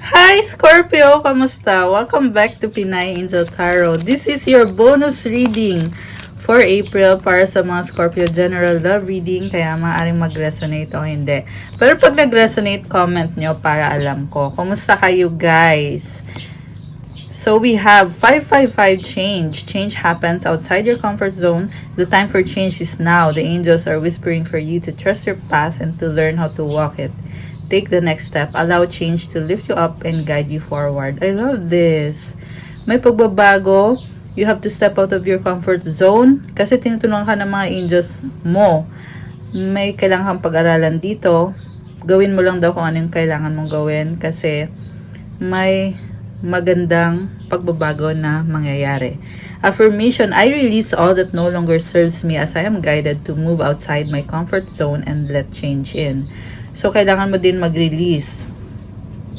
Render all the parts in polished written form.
Hi Scorpio! Kamusta? Welcome back to Pinay Angel Tarot. This is your bonus reading for April para sa mga Scorpio general love reading, kaya maaaring mag-resonate o hindi. Pero pag nag-resonate, comment nyo para alam ko. Kamusta kayo guys? So we have 555 change. Change happens outside your comfort zone. The time for change is now. The angels are whispering for you to trust your path and to learn how to walk it. Take the next step. Allow change to lift you up and guide you forward. I love this. May pagbabago. You have to step out of your comfort zone kasi tinutulungan ka ng mga angels mo. May kailangan kang pag-aralan dito. Gawin mo lang daw kung ano yung kailangan mong gawin kasi may magandang pagbabago na mangyayari. Affirmation, I release all that no longer serves me as I am guided to move outside my comfort zone and let change in. So, kailangan mo din mag-release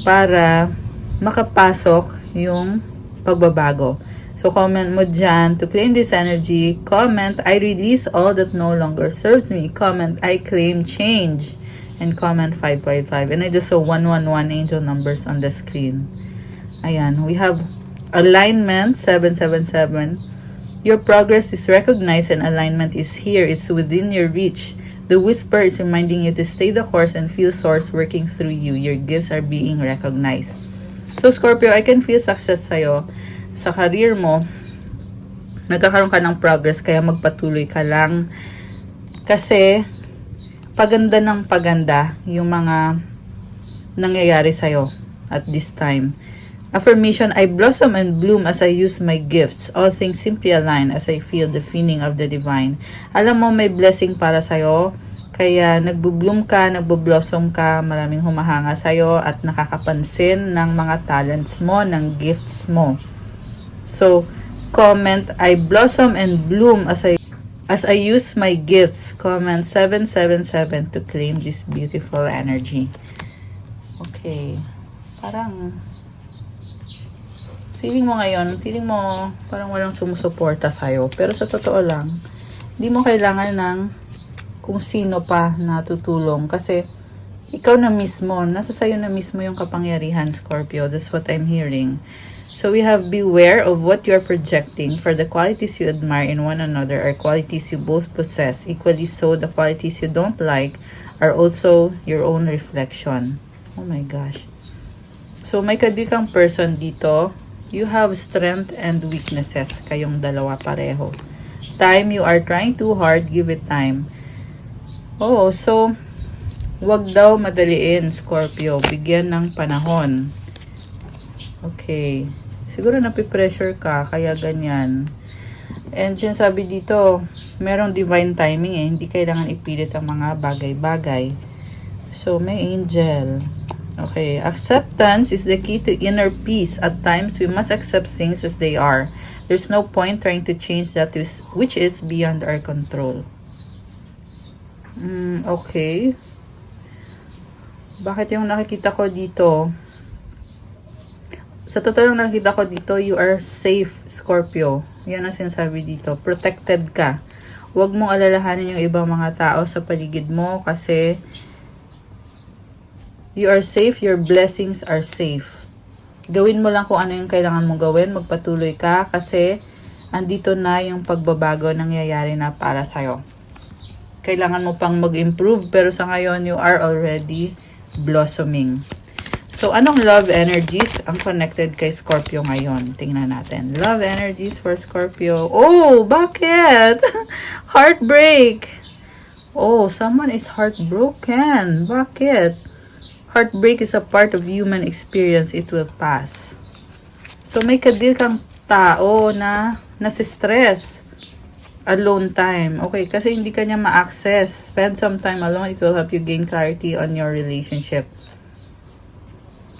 para makapasok yung pagbabago. So, comment mo dyan to claim this energy. Comment, I release all that no longer serves me. Comment, I claim change. And comment 555. And I just saw 111 angel numbers on the screen. Ayan, we have alignment 777. Your progress is recognized and alignment is here. It's within your reach. The whisper is reminding you to stay the course and feel source working through you. Your gifts are being recognized. So Scorpio, I can feel success sa'yo. Sa career mo, nagkakaroon ka ng progress, kaya magpatuloy ka lang. Kasi, paganda ng paganda yung mga nangyayari sa'yo at this time. Affirmation, I blossom and bloom as I use my gifts. All things simply align as I feel the feeling of the divine. Alam mo, may blessing para sa'yo. Kaya nagbo-bloom ka, nagbo-blossom ka, maraming humahanga sa'yo at nakakapansin ng mga talents mo, ng gifts mo. So, comment, I blossom and bloom as I use my gifts. Comment 777 to claim this beautiful energy. Okay. Parang feeling mo ngayon, parang walang sumusuporta sa'yo. Pero sa totoo lang, hindi mo kailangan ng kung sino pa na tutulong. Kasi, ikaw na mismo, nasa sa'yo na mismo yung kapangyarihan, Scorpio. That's what I'm hearing. So, we have beware of what you are projecting, for the qualities you admire in one another are qualities you both possess. Equally so, the qualities you don't like are also your own reflection. Oh my gosh. So, may kadikang person dito. You have strength and weaknesses. Kayong dalawa pareho. Time, you are trying too hard. Give it time. Oh, so, wag daw madaliin, Scorpio. Bigyan ng panahon. Okay. Siguro napipressure ka, kaya ganyan. And sinasabi dito, merong divine timing eh. Hindi kailangan ipilit ang mga bagay-bagay. So, may angel. Okay, acceptance is the key to inner peace. At times, we must accept things as they are. There's no point trying to change that which is beyond our control. Okay. Bakit yung nakikita ko dito? Sa totoo lang nakikita ko dito, you are safe, Scorpio. Yan ang sinasabi dito. Protected ka. Huwag mong alalahanin yung ibang mga tao sa paligid mo kasi you are safe, your blessings are safe. Gawin mo lang kung ano yung kailangan mong gawin, magpatuloy ka kasi andito na yung pagbabago nangyayari na para sa'yo. Kailangan mo pang mag-improve pero sa ngayon you are already blossoming. So anong love energies ang connected kay Scorpio ngayon? Tingnan natin. Love energies for Scorpio. Oh, bakit? Heartbreak. Oh, someone is heartbroken. Bakit? Heartbreak is a part of human experience. It will pass. So, may kadil kang tao na nasi-stress. Alone time. Okay, kasi hindi ka niya ma-access. Spend some time alone. It will help you gain clarity on your relationship.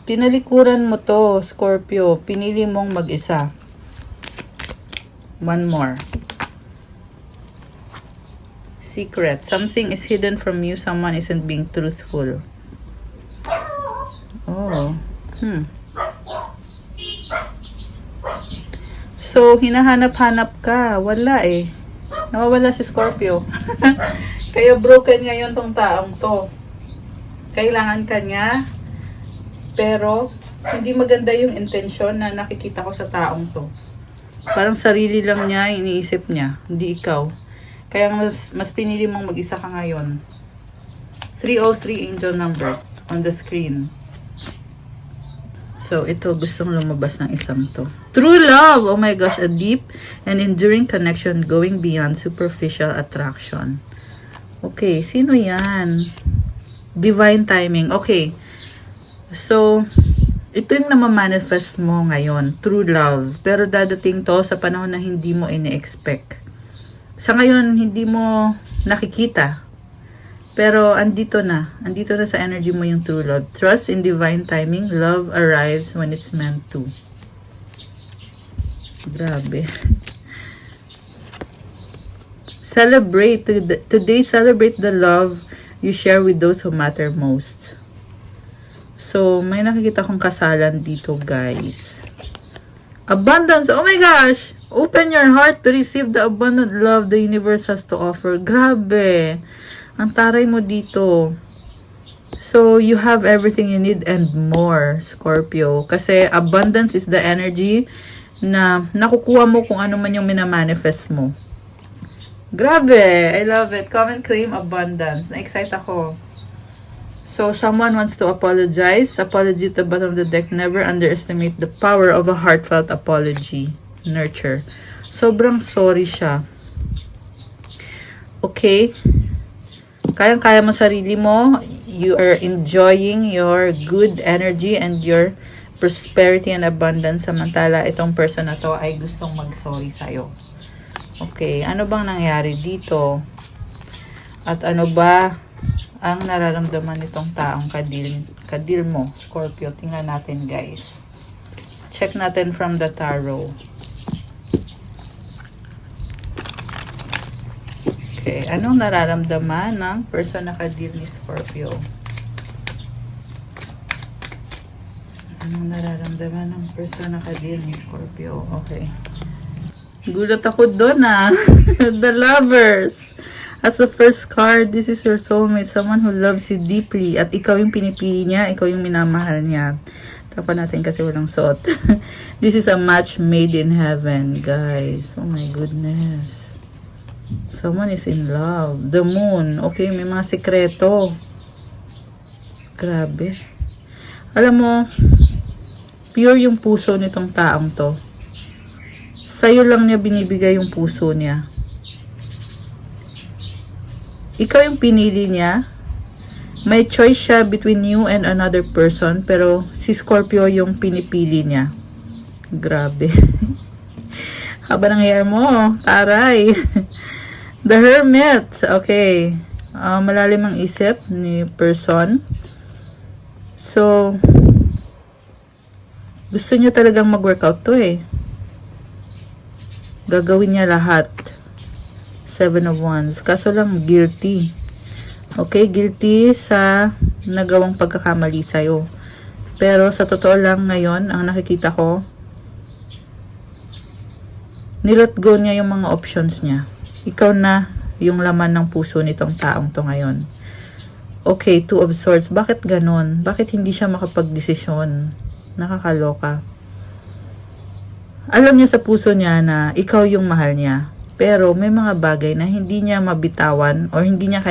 Tinalikuran mo to, Scorpio. Pinili mong mag-isa. One more. Secret. Something is hidden from you. Someone isn't being truthful. Oh. So, hinahanap-hanap ka. Wala eh. Nawawala si Scorpio. Kaya broken ngayon tong taong to. Kailangan ka niya, pero Hindi maganda yung intensyon na nakikita ko sa taong to. Parang sarili lang niya, iniisip niya, hindi ikaw. Kaya mas pinili mong mag-isa ka ngayon. 3 all 3 angel numbers on the screen. So, ito gustong lumabas ng isang to. True love! Oh my gosh, a deep and enduring connection going beyond superficial attraction. Okay, sino yan? Divine timing. Okay. So, ito yung namamanifest mo ngayon. True love. Pero dadating to sa panahon na hindi mo ini-expect. Sa ngayon, hindi mo nakikita. Pero andito na. Andito na sa energy mo yung true love. Trust in divine timing. Love arrives when it's meant to. Grabe. Celebrate. Today, celebrate the love you share with those who matter most. So, may nakikita kong kasalan dito, guys. Abundance. Oh my gosh! Open your heart to receive the abundant love the universe has to offer. Grabe. Ang taray mo dito. So, you have everything you need and more, Scorpio. Kasi abundance is the energy na nakukuha mo kung ano man yung minamanifest mo. Grabe! I love it. Comment, claim, abundance. Na-excite ako. So, someone wants to apologize. Apology at the bottom of the deck. Never underestimate the power of a heartfelt apology. Nurture. Sobrang sorry siya. Okay? Kayang-kaya mo sarili mo. You are enjoying your good energy and your prosperity and abundance. Samantala, itong person na to ay gustong mag-sorry sa'yo. Okay, ano bang nangyari dito? At ano ba ang nararamdaman nitong taong kadil mo, Scorpio? Tingnan natin, guys. Check natin from the tarot. Okay, anong nararamdaman ng person na kadil ni Scorpio? Anong nararamdaman ng person na kadil ni Scorpio? Okay. Gulat ako doon The Lovers. As the first card, this is your soulmate. Someone who loves you deeply. At ikaw yung pinipili niya. Ikaw yung minamahal niya. Tapan natin kasi walang suot. This is a match made in heaven, guys. Oh my goodness. Someone is in love. The moon. Okay, may mga sikreto. Grabe. Alam mo, pure yung puso nitong taong to. Sa'yo lang niya binibigay yung puso niya. Ikaw yung pinili niya. May choice siya between you and another person. Pero si Scorpio yung pinipili niya. Grabe. Haba ng hair mo. Taray. The Hermit. Okay. Malalim ang isip ni person. So, gusto niya talagang mag-workout to eh. Gagawin niya lahat. 7 of Wands. Kaso lang, guilty. Okay, guilty sa nagawang pagkakamali sa'yo. Pero sa totoo lang ngayon, ang nakikita ko, nilet go niya yung mga options niya. Ikaw na yung laman ng puso nitong taong to ngayon. Okay, 2 of Swords. Bakit ganon? Bakit hindi siya makapag-desisyon? Nakakaloka. Alam niya sa puso niya na ikaw yung mahal niya. Pero may mga bagay na hindi niya mabitawan or hindi niya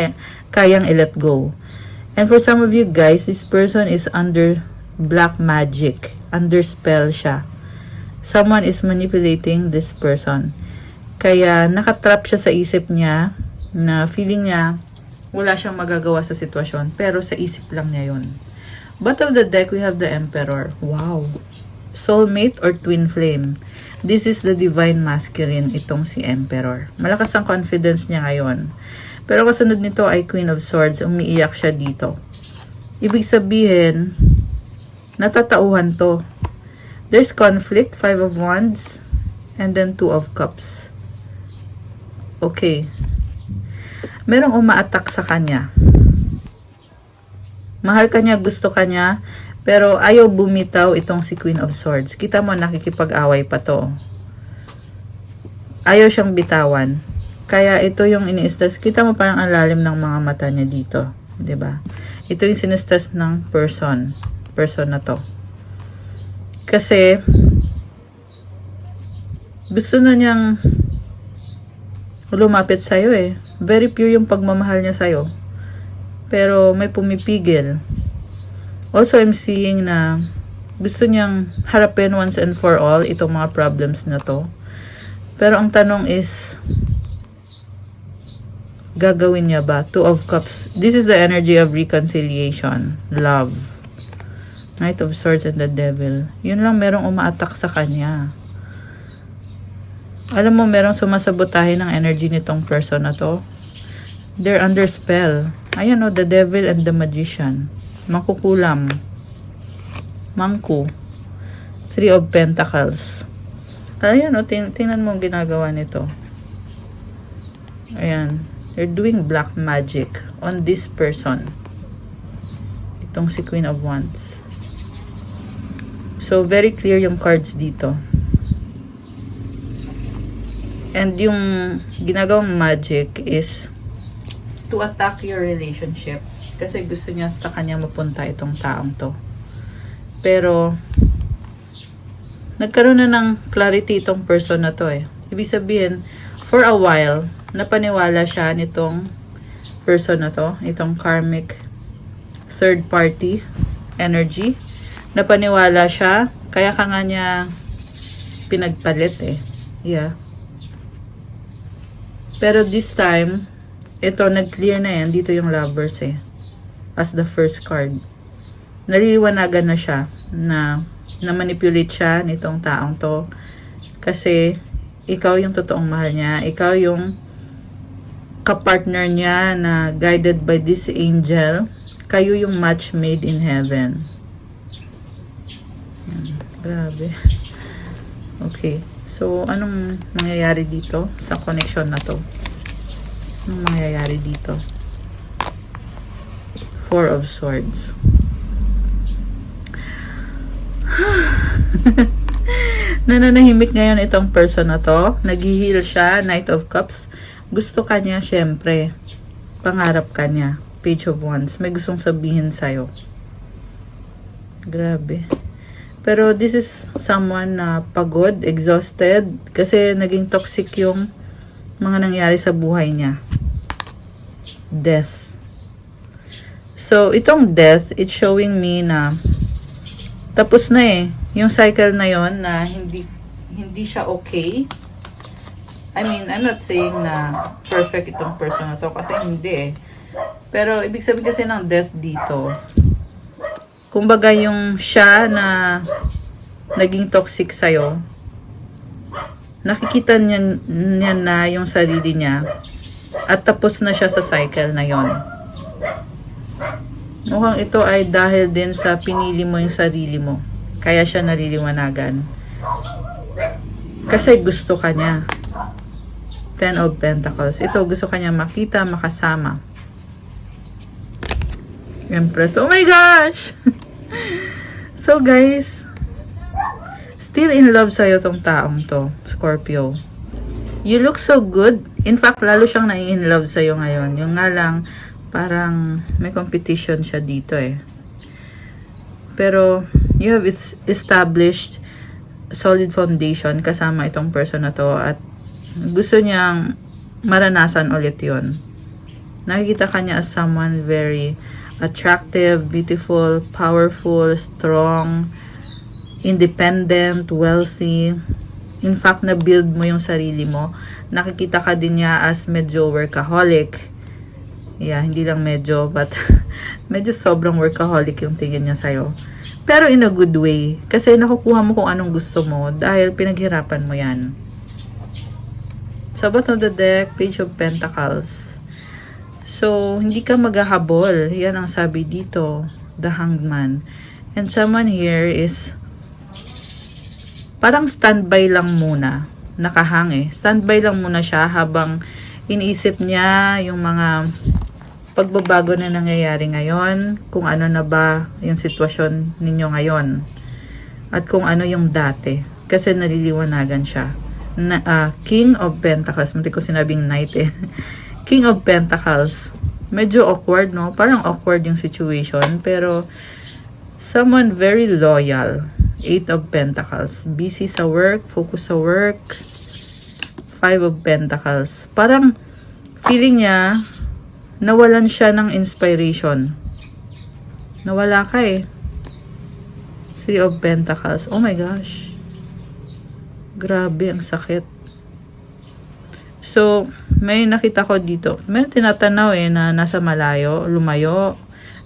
kayang i-let go. And for some of you guys, this person is under black magic. Under spell siya. Someone is manipulating this person. Kaya nakatrap siya sa isip niya na feeling niya wala siyang magagawa sa sitwasyon. Pero sa isip lang niya yun. Bottom of the deck, we have the Emperor. Wow. Soulmate or twin flame. This is the divine masculine, itong si Emperor. Malakas ang confidence niya ngayon. Pero kasunod nito ay Queen of Swords. Umiiyak siya dito. Ibig sabihin, natatauhan to. There's conflict, 5 of Wands, and then 2 of Cups. Okay. Merong umaatak sa kanya. Mahal ka niya, gusto ka niya, pero ayaw bumitaw itong si Queen of Swords. Kita mo, nakikipag-away pa to. Ayaw siyang bitawan. Kaya ito yung ini-stress. Kita mo parang ang lalim ng mga mata niya dito. 'Di ba? Ito yung sinistres ng person na to. Kasi, gusto na niyang lumapit sa'yo eh. Very pure yung pagmamahal niya sa'yo. Pero may pumipigil. Also, I'm seeing na gusto niyang harapin once and for all itong mga problems na to. Pero ang tanong is, gagawin niya ba? Two of Cups. This is the energy of reconciliation. Love. Knight of Swords and the Devil. Yun lang merong umaatak sa kanya. Alam mo, merong sumasabotahe ng energy nitong person na to. They're under spell. Ayan o, the Devil and the Magician. Mangkukulam. Mangku. Three of Pentacles. Ayan o, tingnan mo ang ginagawa nito. Ayan. They're doing black magic on this person. Itong si Queen of Wands. So, very clear yung cards dito. And yung ginagawang magic is to attack your relationship. Kasi gusto niya sa kanya mapunta itong taong to. Pero, nagkaroon na ng clarity itong person na to eh. Ibig sabihin, for a while, napaniwala siya nitong person na to, itong karmic third party energy. Napaniwala siya, kaya ka nga niya pinagpalit eh. Yeah. Pero this time, ito, nag-clear na yan. Dito yung Lovers eh. As the first card. Naliliwanagan na siya na manipulate siya nitong taong to. Kasi, ikaw yung totoong mahal niya. Ikaw yung kapartner niya na guided by this angel. Kayo yung match made in heaven. Grabe. Okay. So, anong mangyayari dito sa connection na to? Anong mangyayari dito? Four of Swords. Nananahimik ngayon itong person na to. Nag-heal siya. Knight of Cups. Gusto ka niya, syempre. Pangarap ka niya. Page of Wands. May gustong sabihin sa'yo. Grabe. Pero this is someone na pagod, exhausted, kasi naging toxic yung mga nangyari sa buhay niya. Death. So, itong death, it's showing me na tapos na eh. Yung cycle na yon na hindi siya okay. I mean, I'm not saying na perfect itong person na to kasi hindi eh. Pero, ibig sabihin kasi ng death dito, kumbaga yung siya na naging toxic sa'yo, nakikita niya na yung sarili niya at tapos na siya sa cycle na yon. Mukhang ito ay dahil din sa pinili mo yung sarili mo. Kaya siya naliliwanagan. Kasi gusto ka niya. Ten of Pentacles. Ito, gusto ka niya makita, makasama. Empress. Oh my gosh! So guys, still in love sa'yo tong taong to, Scorpio. You look so good. In fact, lalo siyang nai-in love sa'yo ngayon. Yung nga lang, parang may competition siya dito eh. Pero, you have established solid foundation kasama itong person na to at gusto niyang maranasan ulit yun. Nakikita ka niya as someone very attractive, beautiful, powerful, strong, independent, wealthy. In fact, na-build mo yung sarili mo. Nakikita ka din niya as medyo workaholic. Yeah, hindi lang medyo, but medyo sobrang workaholic yung tingin niya sa'yo. Pero in a good way. Kasi nakukuha mo kung anong gusto mo dahil pinaghirapan mo yan. Sa bottom of the deck, Page of Pentacles. So, hindi ka maghahabol. Yan ang sabi dito. The Hanged Man. And someone here is parang standby lang muna. Nakahang eh. Standby lang muna siya habang iniisip niya yung mga pagbabago na nangyayari ngayon. Kung ano na ba yung sitwasyon ninyo ngayon. At kung ano yung dati. Kasi naliliwanagan siya. King of Pentacles. Munti ko sinabing Knight eh. King of Pentacles. Medyo awkward, no? Parang awkward yung situation. Pero, someone very loyal. Eight of Pentacles. Busy sa work, focus sa work. Five of Pentacles. Parang feeling niya, nawalan siya ng inspiration. Nawala ka eh. Three of Pentacles. Oh my gosh. Grabe, ang sakit. So, may nakita ko dito. May tinatanaw eh na nasa malayo, lumayo,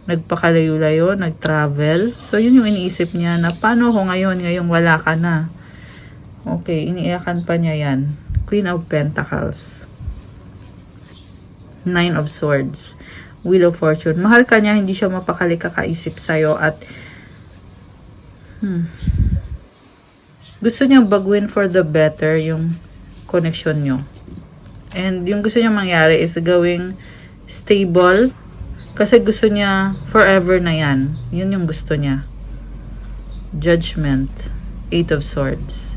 nagpakalayo-layo, nag-travel. So, yun yung iniisip niya na paano ko ngayong wala ka na. Okay, iniiyakan pa niya yan. Queen of Pentacles. Nine of Swords. Wheel of Fortune. Mahal ka niya, hindi siya mapakali kakaisip sa'yo at gusto niyang baguhin for the better yung connection nyo. And yung gusto niyang mangyari is gawing stable kasi gusto niya forever na yan. Yun yung gusto niya. Judgment. Eight of Swords.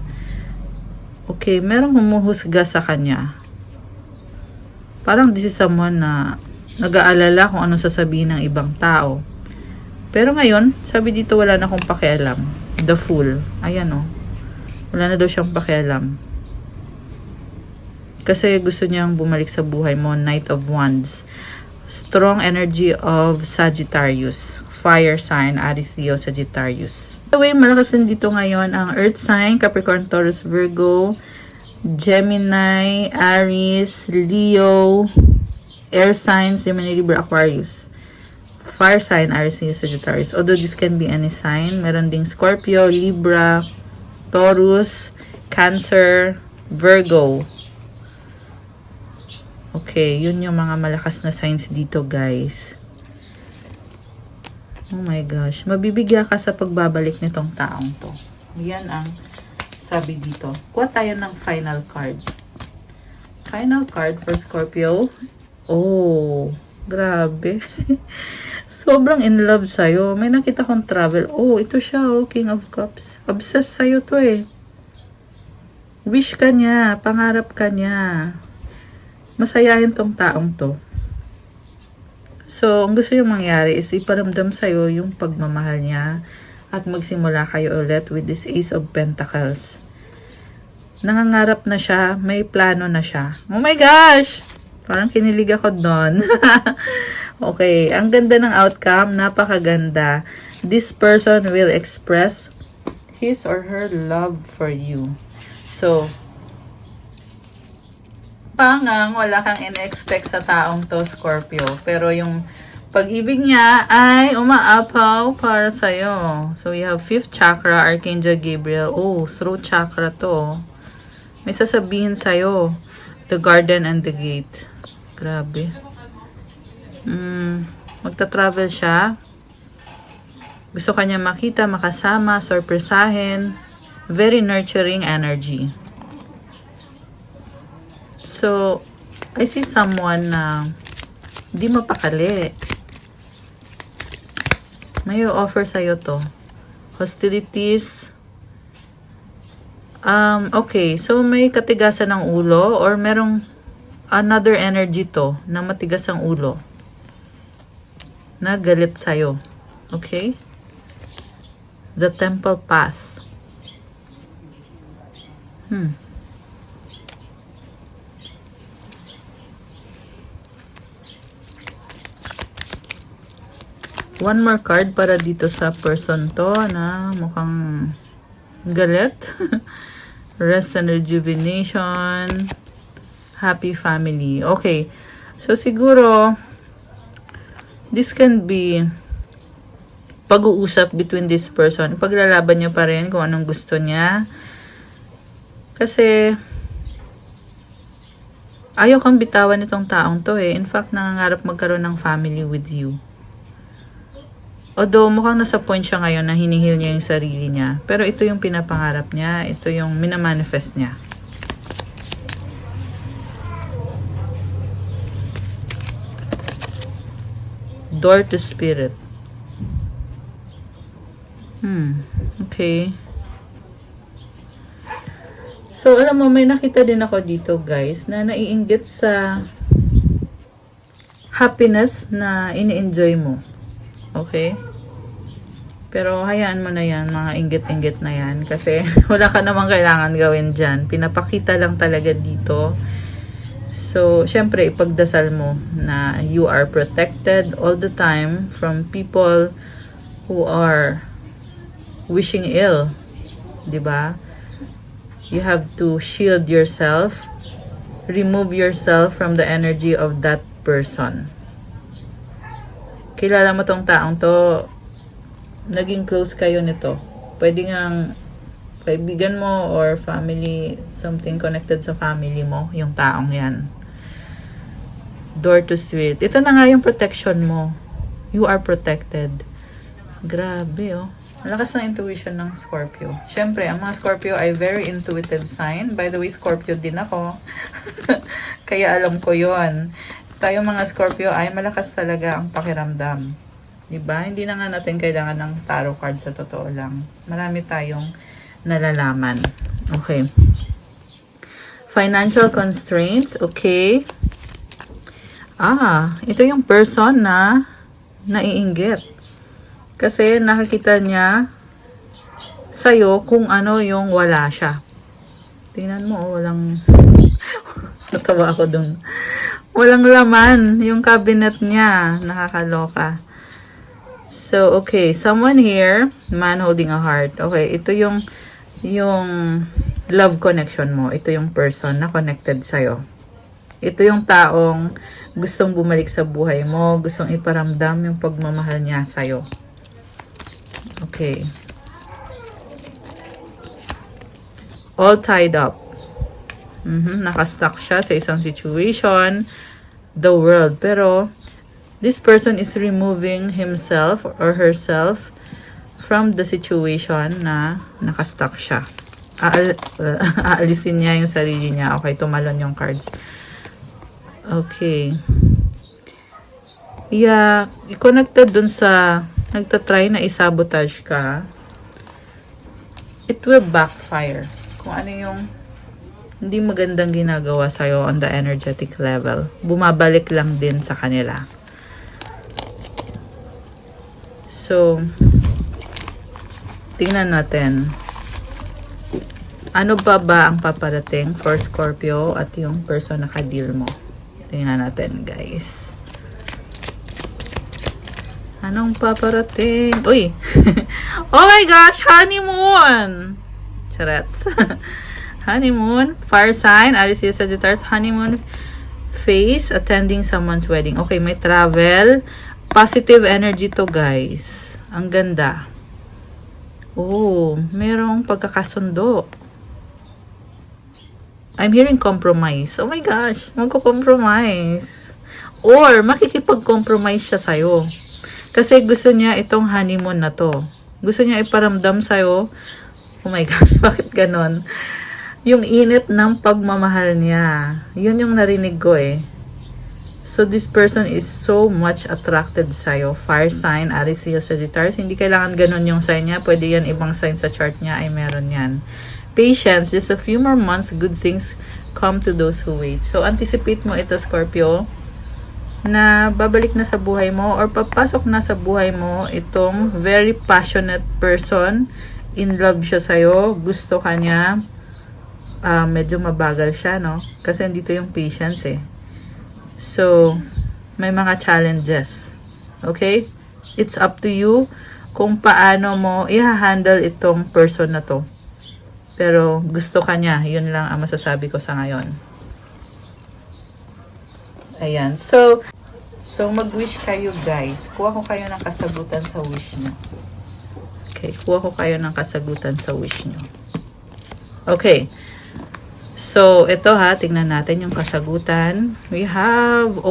Okay, merong humuhusga sa kanya. Parang this is someone na nag-aalala kung anong sasabihin ng ibang tao. Pero ngayon, sabi dito wala na akong pakialam. The Fool. Ayan o. Wala na daw siyang pakialam. Kasi gusto niyang bumalik sa buhay mo. Knight of Wands. Strong energy of Sagittarius. Fire sign, Aries, Leo, Sagittarius. By the way, malakas din dito ngayon ang Earth sign, Capricorn, Taurus, Virgo, Gemini, Aries, Leo, Air signs, Gemini, Libra, Aquarius. Fire sign, Aries, Leo, Sagittarius. Although this can be any sign. Meron ding Scorpio, Libra, Taurus, Cancer, Virgo. Okay, yun yung mga malakas na signs dito, guys. Oh my gosh. Mabibigyan ka sa pagbabalik nitong taong to. Yan ang sabi dito. Kuha tayo ng final card. Final card for Scorpio. Oh, grabe. Sobrang in love sa'yo. May nakita kong travel. Oh, ito siya, oh, King of Cups. Obsessed sa'yo to eh. Wish ka niya. Pangarap ka niya. Masayahin tong taong to. So, ang gusto yung mangyari is iparamdam sa'yo yung pagmamahal niya at magsimula kayo ulit with this Ace of Pentacles. Nangangarap na siya. May plano na siya. Oh my gosh! Parang kinilig ako doon. Okay, ang ganda ng outcome, napakaganda. This person will express his or her love for you. So, pangang wala kang in-expect sa taong to, Scorpio. Pero yung pag-ibig niya ay umaapaw para sa'yo. So, we have 5th chakra, Archangel Gabriel. Oh, throat chakra to. May sasabihin sa'yo. The garden and the gate. Grabe. Magta-travel siya. Gusto kanya makita, makasama, sorpresahin. Very nurturing energy. So, I see someone na di mapakali. May offer sa'yo to. Hostilities. Okay. So, may katigasan ng ulo or merong another energy to na matigas ang ulo. Na galit sa'yo. Okay? The Temple Path. One more card para dito sa person to na mukhang galit. Rest and rejuvenation. Happy family. Okay. So, siguro, this can be pag-uusap between this person. Paglalaban niyo pa rin kung anong gusto niya. Kasi, ayaw kang bitawan itong taong to eh. In fact, nangangarap magkaroon ng family with you. Although, mukhang nasa point siya ngayon na hinihil niya yung sarili niya. Pero ito yung pinapangarap niya. Ito yung minamanifest niya. Door to Spirit. Okay. So, alam mo, may nakita din ako dito, guys, na naiinggit sa happiness na ini-enjoy mo. Okay? Pero hayaan mo na yan, mga inggit-inggit na yan. Kasi wala ka namang kailangan gawin dyan. Pinapakita lang talaga dito. So, syempre, ipagdasal mo na you are protected all the time from people who are wishing ill. 'Di ba? You have to shield yourself. Remove yourself from the energy of that person. Kilala mo tong taong to, naging close kayo nito. Pwede ngang kaibigan mo or family, something connected sa family mo, yung taong yan. Door to spirit. Ito na nga yung protection mo. You are protected. Grabe, oh. Malakas ng intuition ng Scorpio. Siyempre, ang mga Scorpio ay very intuitive sign. By the way, Scorpio din ako. Kaya alam ko yon. Tayo mga Scorpio ay malakas talaga ang pakiramdam. Diba? Hindi na nga natin kailangan ng tarot card sa totoo lang. Marami tayong nalalaman. Okay. Financial constraints. Okay. Ito yung person na naiinggit. Kasi nakikita niya sa'yo kung ano yung wala siya. Tingnan mo, walang... Natawa ako dun. Walang laman yung cabinet niya. Nakakaloka. So, okay. Someone here, man holding a heart. Okay, ito yung love connection mo. Ito yung person na connected sa'yo. Ito yung taong gustong bumalik sa buhay mo. Gustong iparamdam yung pagmamahal niya sa'yo. Okay. All tied up. Nakastuck siya sa isang situation, the world. Pero, this person is removing himself or herself from the situation na nakastuck siya. Aalisin niya yung sarili niya. Okay, tumalon yung cards. Okay. Yeah, connected dun sa nagtatry na isabotage ka. It will backfire. Kung ano yung hindi magandang ginagawa sa'yo on the energetic level, bumabalik lang din sa kanila. So, tingnan natin. Ano ba ang paparating for Scorpio at yung person na ka-deal mo? Tingnan natin, guys. Anong paparating? Uy! Oh my gosh! Honeymoon! Charets. Honeymoon, fire sign, Aries, Sagittarius, honeymoon phase, attending someone's wedding. Okay, may travel, positive energy to, guys. Ang ganda. Oh, merong pagkakasundo. I'm hearing compromise. Oh my gosh, magko-compromise. Or, makikipag-compromise siya sa'yo. Kasi gusto niya itong honeymoon na to. Gusto niya iparamdam sa'yo. Oh my gosh, bakit ganon? Yung init ng pagmamahal niya. Yun yung narinig ko eh. So, this person is so much attracted sa'yo. Fire sign, Aries, Leo, Sagittarius. Hindi kailangan ganun yung sign niya. Pwede yan, ibang sign sa chart niya ay meron yan. Patience, just a few more months, good things come to those who wait. So, anticipate mo ito, Scorpio, na babalik na sa buhay mo or papasok na sa buhay mo itong very passionate person. In love siya sa'yo. Gusto ka niya. Medyo mabagal siya, no? Kasi andito yung patience, eh. So, may mga challenges. Okay? It's up to you kung paano mo i-handle itong person na to. Pero, gusto ka niya. Yun lang ang masasabi ko sa ngayon. Ayan. So mag-wish kayo, guys. Kuha ko kayo ng kasagutan sa wish niyo. Okay. Kuha ko kayo ng kasagutan sa wish niyo. Okay. So, ito ha, tingnan natin yung kasagutan. We have,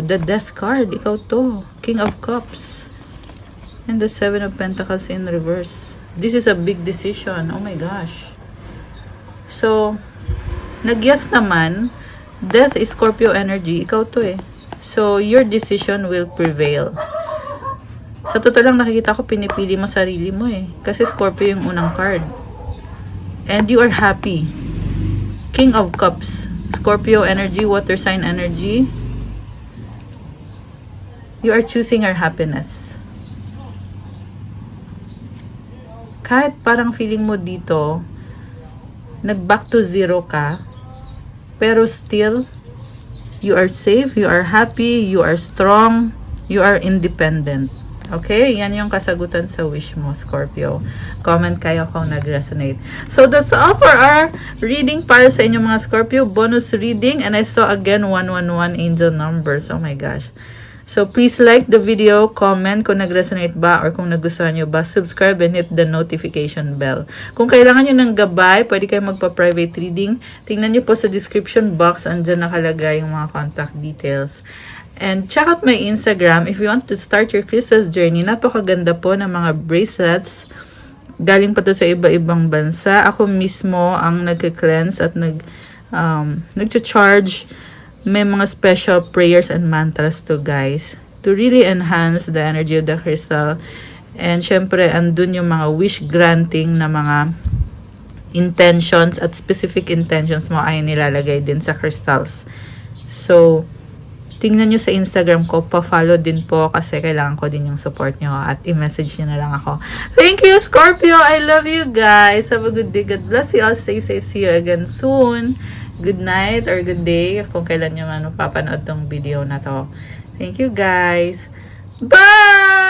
the Death card. Ikaw to. King of Cups. And the Seven of Pentacles in reverse. This is a big decision. Oh my gosh. So, nag-yes naman. Death is Scorpio energy. Ikaw to eh. So, your decision will prevail. Sa totoo lang, nakikita ko, pinipili mo sarili mo eh. Kasi Scorpio yung unang card. And you are happy. King of Cups, Scorpio energy, water sign energy. You are choosing your happiness. kahit parang feeling mo dito, nag-back to zero ka, pero still, you are safe, you are happy, you are strong, you are independent. Okay? Yan yung kasagutan sa wish mo, Scorpio. Comment kayo kung nag-resonate. So, that's all for our reading para sa inyong mga Scorpio. Bonus reading. And I saw again 111 angel numbers. Oh my gosh. So, please like the video, comment kung nag-resonate ba or kung nagustuhan nyo ba. Subscribe and hit the notification bell. Kung kailangan nyo ng gabay, pwede kayo magpa-private reading. Tingnan nyo po sa description box. Andyan nakalagay yung mga contact details. And check out my Instagram if you want to start your Christmas journey. Napakaganda po ng mga bracelets. Galing pa to sa iba-ibang bansa. Ako mismo ang nag-cleanse at nag-charge. May mga special prayers and mantras to, guys, to really enhance the energy of the crystal. And syempre, andun yung mga wish granting na mga intentions at specific intentions mo ay nilalagay din sa crystals. So, tingnan nyo sa Instagram ko, pa-follow din po kasi kailangan ko din yung support nyo at i-message nyo na lang ako. Thank you, Scorpio! I love you guys! Have a good day. God bless you all. Stay safe. See you again soon. Good night or good day kung kailan nyo papanood tong video na to. Thank you, guys. Bye!